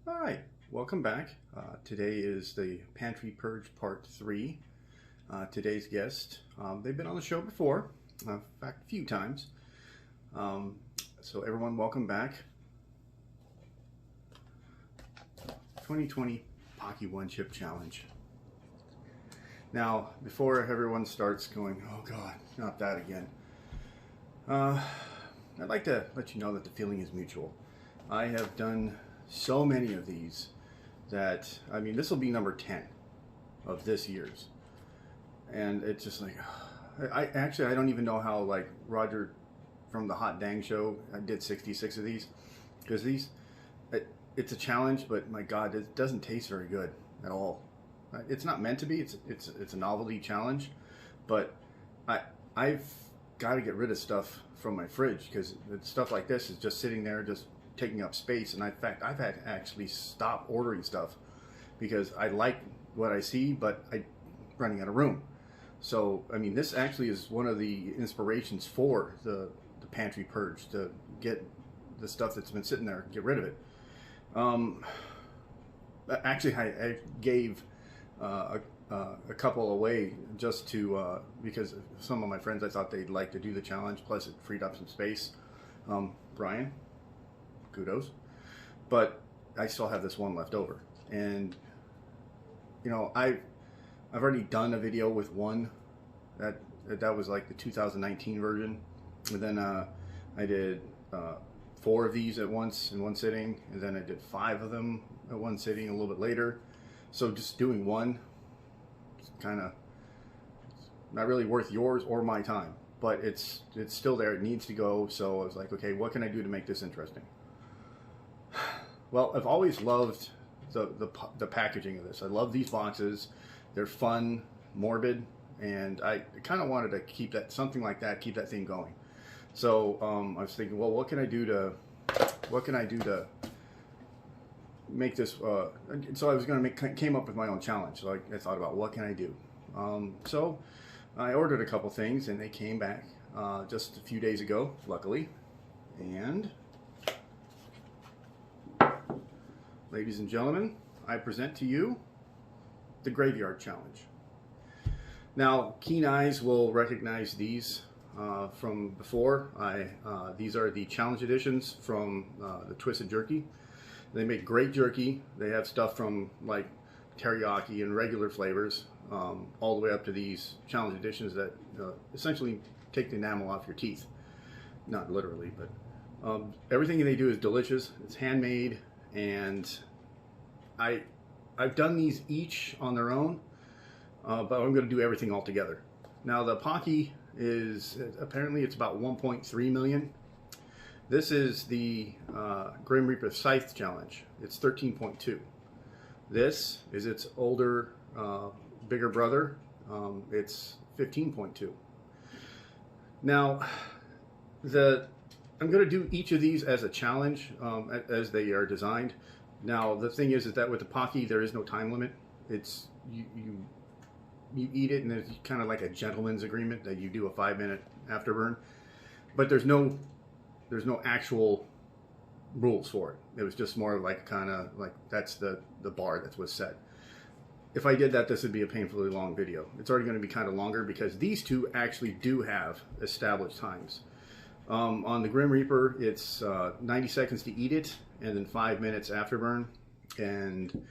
All right, welcome back. Today is the Pantry Purge Part 3. Today's guest, they've been on the show before, in fact, a few times. So everyone, welcome back. 2020 Paqui One Chip Challenge. Now, before everyone starts going, oh God, not that again, I'd like to let you know that the feeling is mutual. I have done so many of these that, I mean, this will be number 10 of this year's. And it's just like, I don't even know how, like, Roger from the Hot Dang Show, I did 66 of these. Because it's a challenge, but my God, it doesn't taste very good at all. It's not meant to be, it's a novelty challenge. But I've got to get rid of stuff from my fridge, because stuff like this is just sitting there, just taking up space. And in fact, I've had to actually stop ordering stuff because I like what I see, but I'm running out of room. So, I mean, this actually is one of the inspirations for the Pantry Purge, to get the stuff that's been sitting there, get rid of it. Actually, I gave a couple away just to, because some of my friends, I thought they'd like to do the challenge, plus it freed up some space. Brian, kudos. But I still have this one left over, and you know, I've already done a video with one that was like the 2019 version, and then I did 4 of these at once in one sitting, and then I did 5 of them at one sitting a little bit later. So just doing one, it's kind of not really worth yours or my time, but it's still there. It needs to go. So I was like, okay, what can I do to make this interesting? Well, I've always loved the packaging of this. I love these boxes. They're fun, morbid, and I kind of wanted to keep that, something like that, keep that theme going. So I was thinking, well, what can I do to make this? So I was going to came up with my own challenge. So I thought about, what can I do? So I ordered a couple things, and they came back just a few days ago, luckily. And ladies and gentlemen, I present to you the Graveyard Challenge. Now, keen eyes will recognize these from before. These are the challenge editions from the Twizted Jerky. They make great jerky. They have stuff from like teriyaki and regular flavors, all the way up to these challenge editions that essentially take the enamel off your teeth. Not literally, but everything they do is delicious. It's handmade, and I've done these each on their own, but I'm going to do everything all together. Now, the Paqui is, apparently it's about 1.3 million. This is the Grim Reaper Scythe challenge. It's 13.2. This is its older, bigger brother. It's 15.2. Now, I'm going to do each of these as a challenge, as they are designed. Now, the thing is that with the Paqui, there is no time limit. It's you eat it, and it's kind of like a gentleman's agreement that you do a 5-minute afterburn. But there's no actual rules for it. It was just more like kind of like that's the bar that was set. If I did that, this would be a painfully long video. It's already going to be kind of longer because these two actually do have established times. On the Grim Reaper, it's 90 seconds to eat it, and then 5 minutes afterburn. And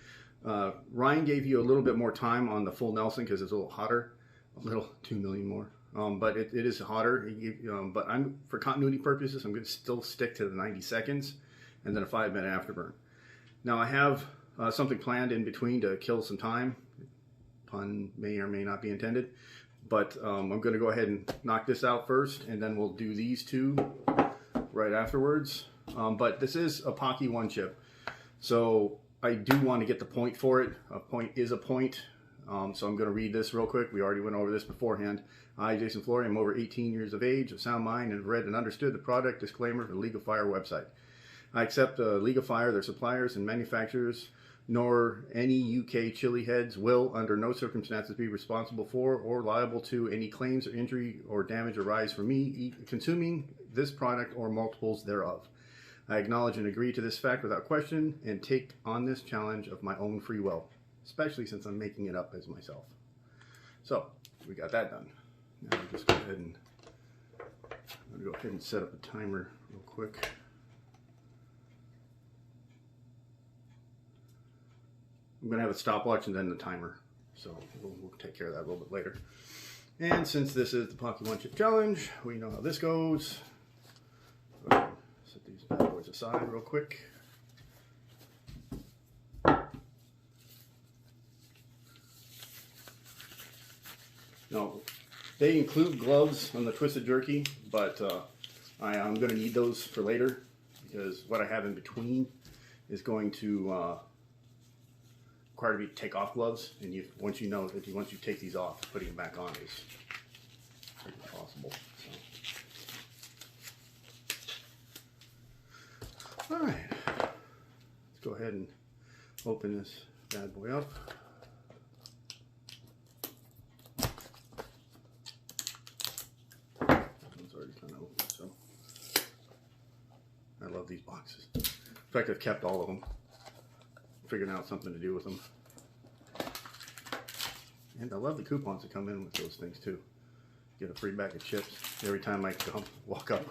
Ryan gave you a little bit more time on the full Nelson because it's a little hotter, a little 2 million more. But it is hotter. But for continuity purposes, I'm going to still stick to the 90 seconds and then a 5-minute afterburn. Now, I have something planned in between to kill some time. Pun may or may not be intended. But I'm going to go ahead and knock this out first, and then we'll do these two right afterwards. But this is a Paqui one chip, so I do want to get the point for it. A point is a point. So I'm going to read this real quick. We already went over this beforehand. I, Jason Flory, am over 18 years of age, of sound mind, and have read and understood the product disclaimer for the League of Fire website. I accept League of Fire, their suppliers and manufacturers, nor any UK chili heads will, under no circumstances, be responsible for or liable to any claims or injury or damage arise from me consuming this product or multiples thereof. I acknowledge and agree to this fact without question and take on this challenge of my own free will, especially since I'm making it up as myself. So, we got that done. Now I'll just go ahead and set up a timer real quick. I'm going to have a stopwatch and then the timer, so we'll take care of that a little bit later. And since this is the Paqui One Chip Challenge, we know how this goes. Set these bad boys aside real quick. Now, they include gloves on the Twizted Jerky, but I'm going to need those for later because what I have in between is going to require me to take off gloves, and once you take these off, putting them back on is pretty impossible. So. All right, let's go ahead and open this bad boy up. So I love these boxes. In fact, I've kept all of them, figuring out something to do with them. And I love the coupons that come in with those things too. Get a free bag of chips. Every time I walk up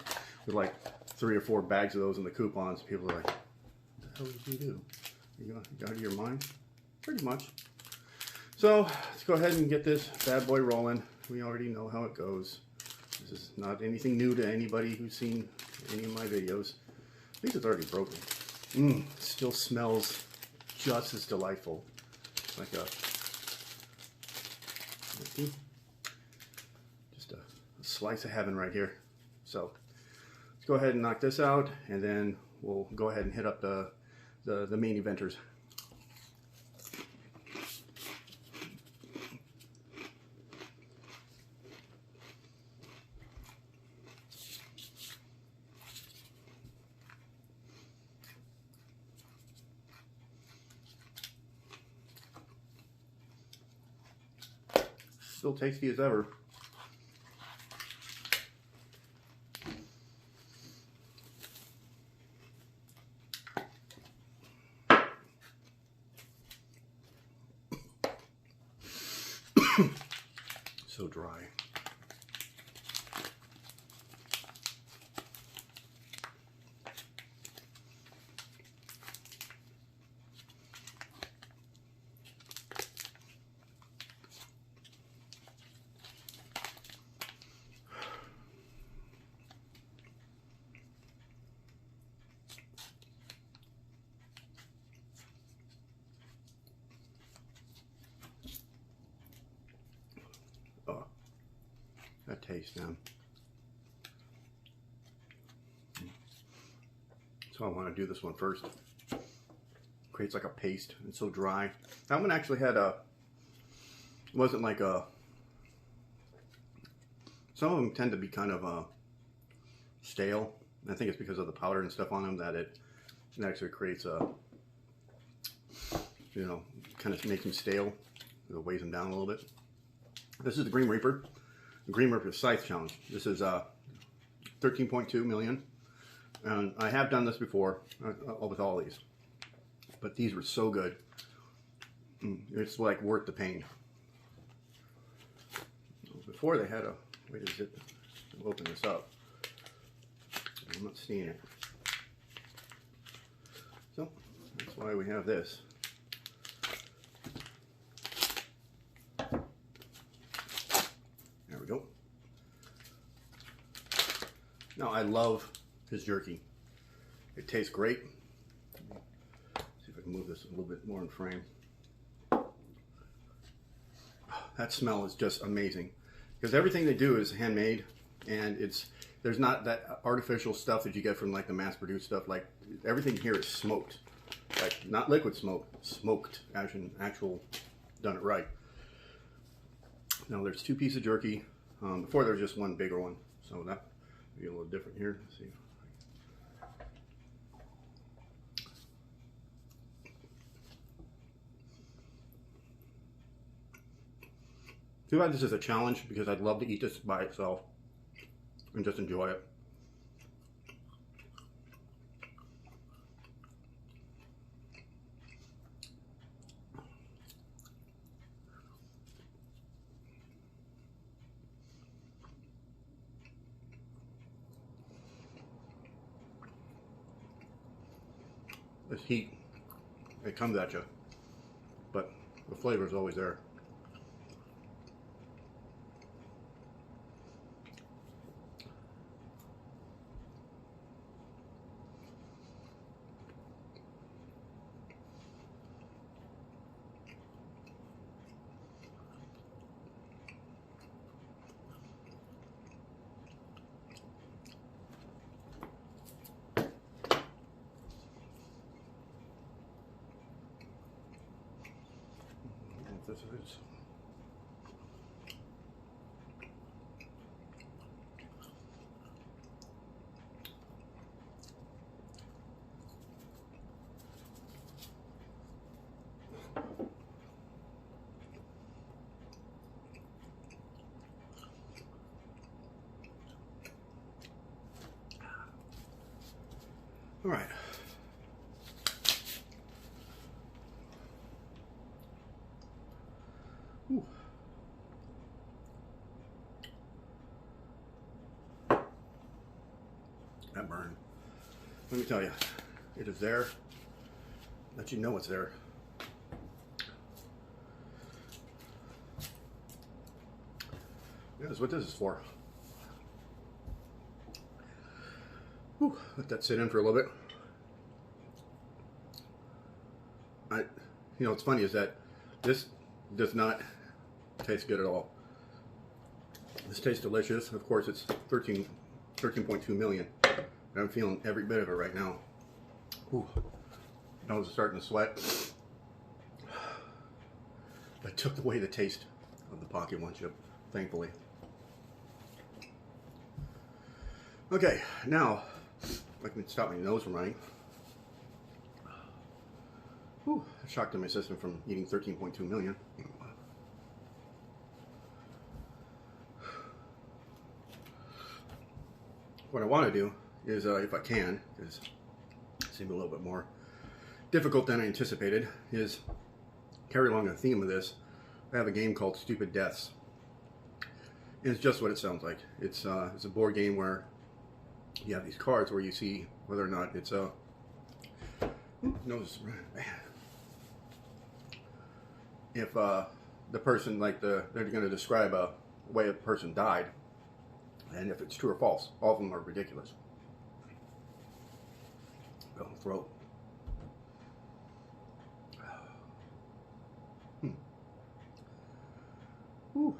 with like 3 or 4 bags of those in the coupons, people are like, what the hell did you do? You got out of your mind? Pretty much. So let's go ahead and get this bad boy rolling. We already know how it goes. This is not anything new to anybody who's seen any of my videos. I think it's already broken. Still smells just as delightful. Like just a slice of heaven right here. So let's go ahead and knock this out, and then we'll go ahead and hit up the main eventers. Still tasty as ever. So dry. Oh, that taste now. So I want to do this one first. Creates like a paste. It's so dry. That one actually had a, it wasn't like a, some of them tend to be kind of stale. I think it's because of the powder and stuff on them that it actually creates a, you know, kind of makes them stale. It weighs them down a little bit. This is the Green Reaper. The Green Reaper Scythe Challenge. This is 13.2 million. And I have done this before with all these. But these were so good. It's like worth the pain. Before they had a way to zip, open this up. I'm not seeing it. So that's why we have this. There we go. Now I love his jerky. It tastes great. See if I can move this a little bit more in frame. That smell is just amazing because everything they do is handmade, and there's not that artificial stuff that you get from like the mass-produced stuff. Like everything here is smoked, like not liquid smoke, smoked, actual done it right. Now there's 2 pieces of jerky. Before there was just one bigger one, so that would be a little different here. Let's see. Too bad this is a challenge because I'd love to eat this by itself and just enjoy it. this heat, it comes at you, but the flavor is always there. This is all right. Ooh. That burn. Let me tell you, it is there. Let you know it's there. That's what this is for. Whew, let that sit in for a little bit. You know, what's funny is that this does not taste good at all. This tastes delicious. Of course, it's 13.2 million. And I'm feeling every bit of it right now. Ooh, nose is starting to sweat. I took away the taste of the Paqui one chip, thankfully. Okay, now I can stop my nose from running. Whew, shocked in my system from eating 13.2 million. What I want to do is, if I can, because it seemed a little bit more difficult than I anticipated, is carry along the theme of this. I have a game called Stupid Deaths. And it's just what it sounds like. It's a board game where you have these cards where you see whether or not it's a... nose, man. If the person, like they're going to describe a way a person died, and if it's true or false. All of them are ridiculous. Oh, throat. Whew.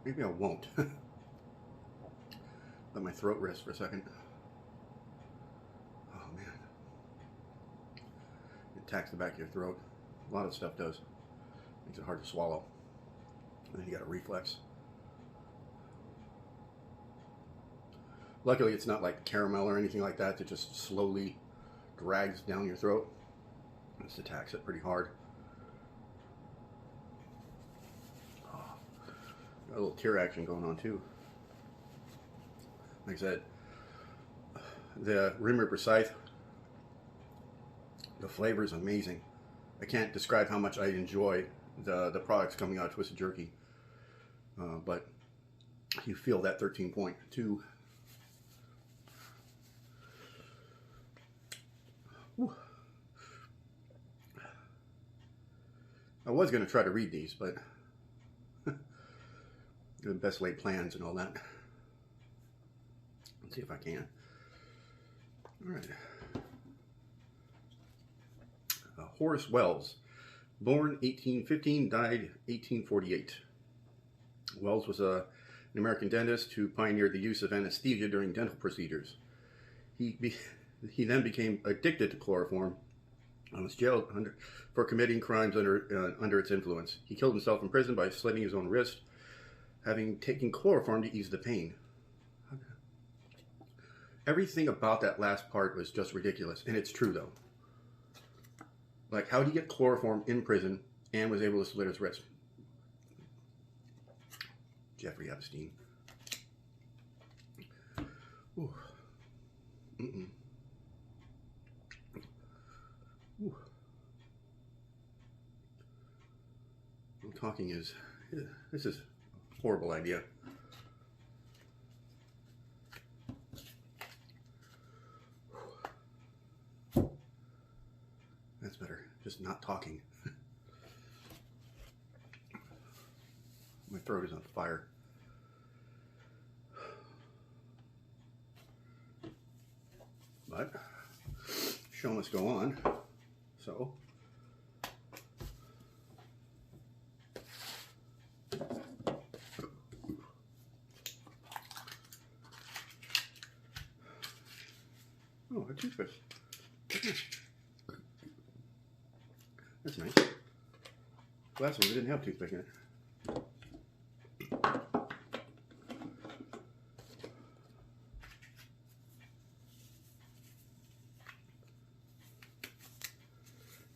Maybe I won't. Let my throat rest for a second. Oh man. It attacks the back of your throat. A lot of stuff does. Makes it hard to swallow. And then you got a reflex. Luckily it's not like caramel or anything like that that just slowly drags down your throat. This attacks it pretty hard. Got a little tear action going on too. Like I said, the Rim Ripper Scythe, the flavor is amazing. I can't describe how much I enjoy the products coming out of Twizted Jerky, but you feel that 13.2. I was going to try to read these, but the best laid plans and all that. Let's see if I can. All right. Horace Wells, born 1815, died 1848. Wells was an American dentist who pioneered the use of anesthesia during dental procedures. He then became addicted to chloroform and was jailed for committing crimes under its influence. He killed himself in prison by slitting his own wrist, having taken chloroform to ease the pain. Everything about that last part was just ridiculous, and it's true though. Like, how did he get chloroform in prison and was able to slit his wrist? Jeffrey Epstein. Ooh. Mm-mm. Ooh. I'm talking is, this is a horrible idea. just not talking. My throat is on fire. But show must go on. So oh, a toothpick. That's nice. Last one, we didn't have toothpick in it.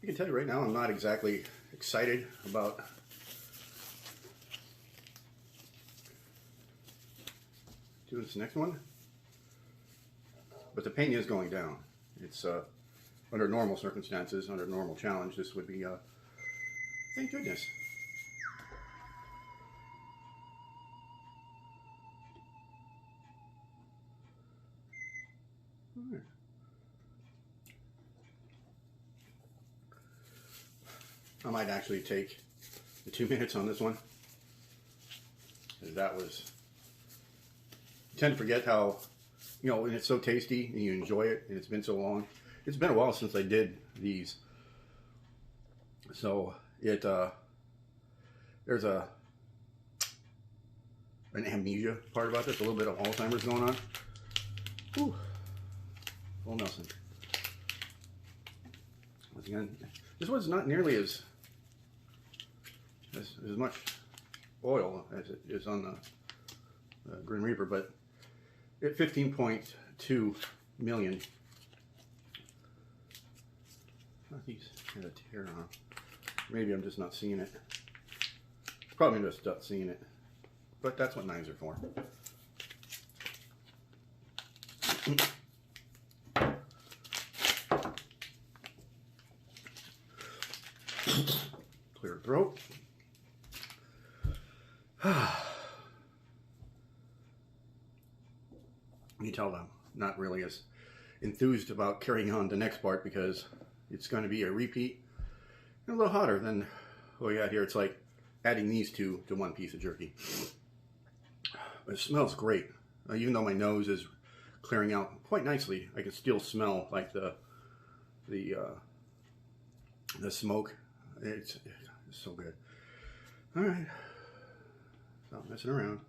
I can tell you right now, I'm not exactly excited about doing this next one, but the pain is going down. It's under normal circumstances, under normal challenge, this would be, thank goodness. Right. I might actually take the 2 minutes on this one. That was, you tend to forget how, you know, and it's so tasty and you enjoy it, and it's been so long. It's been a while since I did these. So it, there's an amnesia part about this, a little bit of Alzheimer's going on. Whew. Full Nelson. Once again, this one's not nearly as much oil as it is on the Grim Reaper, but at 15.2 million. These had a tear on. Maybe I'm just not seeing it. Probably just not seeing it. But that's what knives are for. Clear throat. You tell them not really as enthused about carrying on the next part because it's going to be a repeat and a little hotter than what we got here. It's like adding these two to one piece of jerky. But it smells great. Even though my nose is clearing out quite nicely, I can still smell like the smoke. It's so good. All right, stop messing around.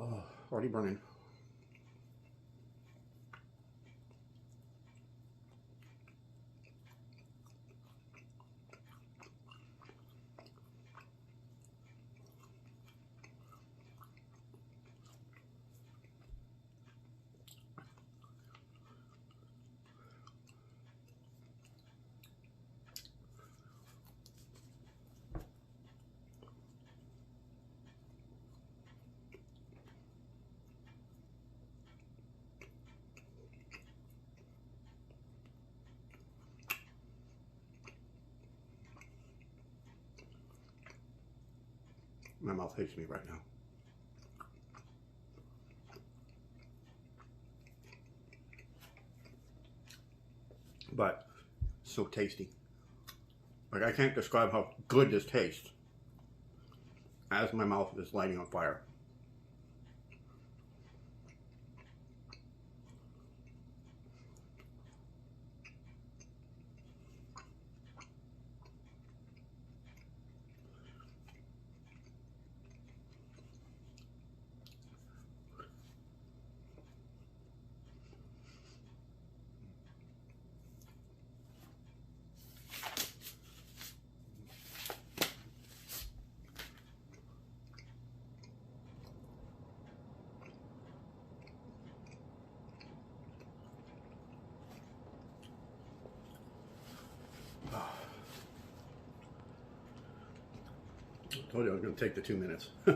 Oh, already burning. My mouth hates me right now. But so tasty. Like, I can't describe how good this tastes as my mouth is lighting on fire. I told you I was going to take the 2 minutes. So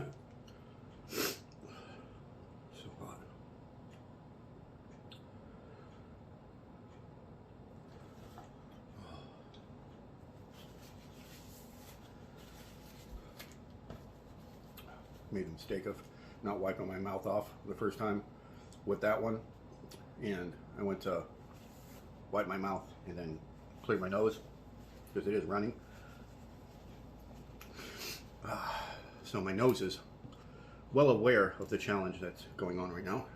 hot. made the mistake of not wiping my mouth off the first time with that one, and I went to wipe my mouth and then clear my nose because it is running. So my nose is well aware of the challenge that's going on right now.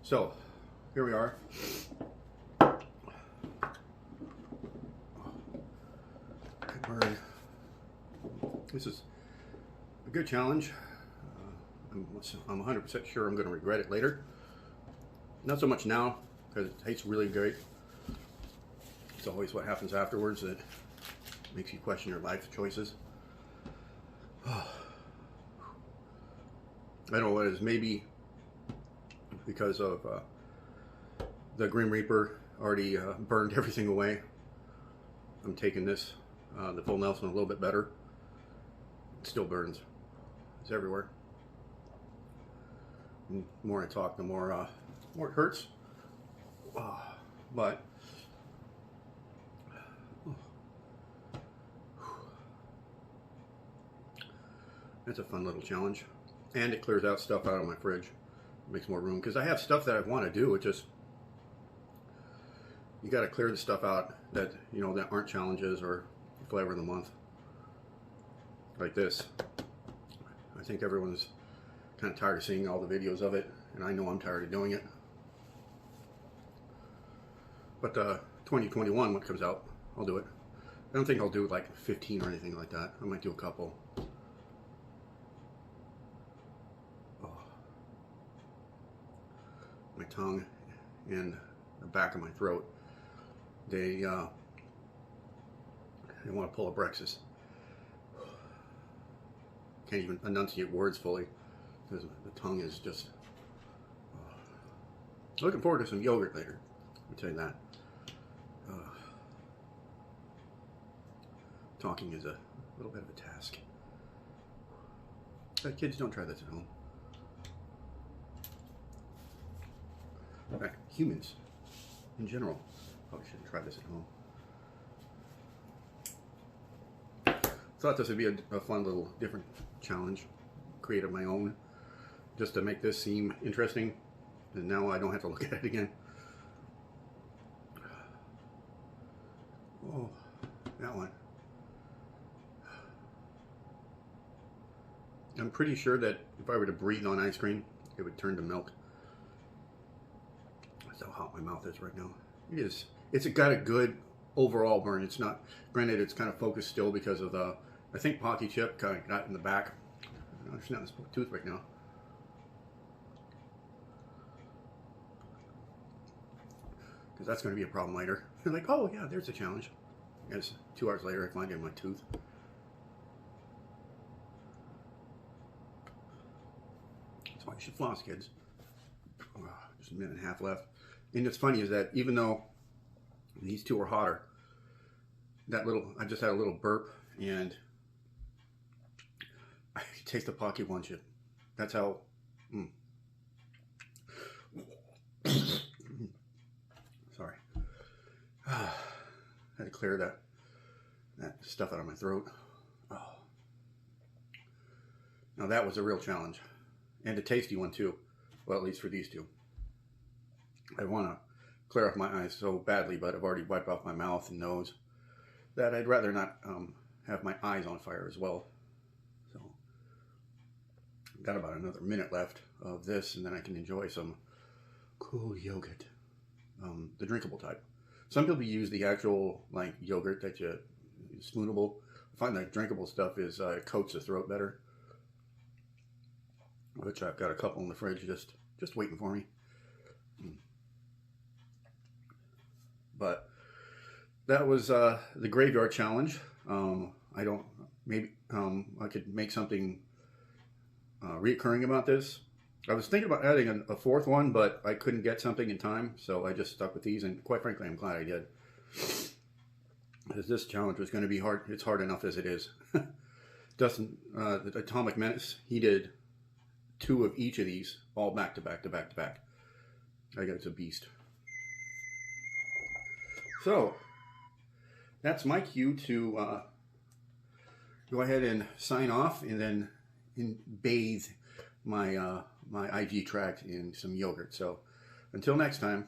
So here we are. This is a good challenge. I'm 100% sure I'm going to regret it later. Not so much now, because it tastes really great. It's always what happens afterwards that makes you question your life choices. I don't know what it is. Maybe because of the Grim Reaper already burned everything away. I'm taking this, the full Nelson, a little bit better. It still burns. It's everywhere. And the more I talk, the more it hurts. But it's a fun little challenge, and it clears out stuff out of my fridge. It makes more room because I have stuff that I want to do. It just, you got to clear the stuff out that, you know, that aren't challenges or flavor of the month. Like this. I think everyone's kind of tired of seeing all the videos of it, and I know I'm tired of doing it. But 2021, when it comes out, I'll do it. I don't think I'll do like 15 or anything like that. I might do a couple. Oh. My tongue and the back of my throat, they want to pull a Brexis. Can't even enunciate words fully because the tongue is just. Looking forward to some yogurt later. I'll tell you that. Talking is a little bit of a task. But kids, don't try this at home. In fact, humans in general probably shouldn't try this at home. Thought this would be a fun little different challenge. Created my own just to make this seem interesting, and now I don't have to look at it again. Oh, that one. I'm pretty sure that if I were to breathe on ice cream, it would turn to milk. That's how hot my mouth is right now. It is. It's got a good overall burn. It's not, granted, it's kind of focused still because of the, I think Paqui chip kind of got in the back. I'm just not in this tooth right now. Because that's going to be a problem later. You're like, oh yeah, there's a challenge. As 2 hours later, I find it in my tooth. That's why you should floss, kids. Just a minute and a half left. And what's funny is that even though these two are hotter, that little, I just had a little burp, and I could taste the Paqui one chip. That's how. Sorry. Had to clear that stuff out of my throat. Oh. Now that was a real challenge, and a tasty one too. Well, at least for these two. I want to clear off my eyes so badly, but I've already wiped off my mouth and nose that I'd rather not have my eyes on fire as well. So, got about another minute left of this, and then I can enjoy some cool yogurt, the drinkable type. Some people use the actual like yogurt that you spoonable. I find that drinkable stuff is coats the throat better, which I've got a couple in the fridge just waiting for me. But that was the graveyard challenge. I don't, maybe I could make something reoccurring about this. I was thinking about adding a fourth one, but I couldn't get something in time, so I just stuck with these, and quite frankly, I'm glad I did. Because this challenge was going to be hard. It's hard enough as it is. Dustin, the Atomic Menace, he did 2 of each of these, all back to back to back to back. I guess it's a beast. So, that's my cue to go ahead and sign off, and then bathe my my IG tract in some yogurt. So until next time.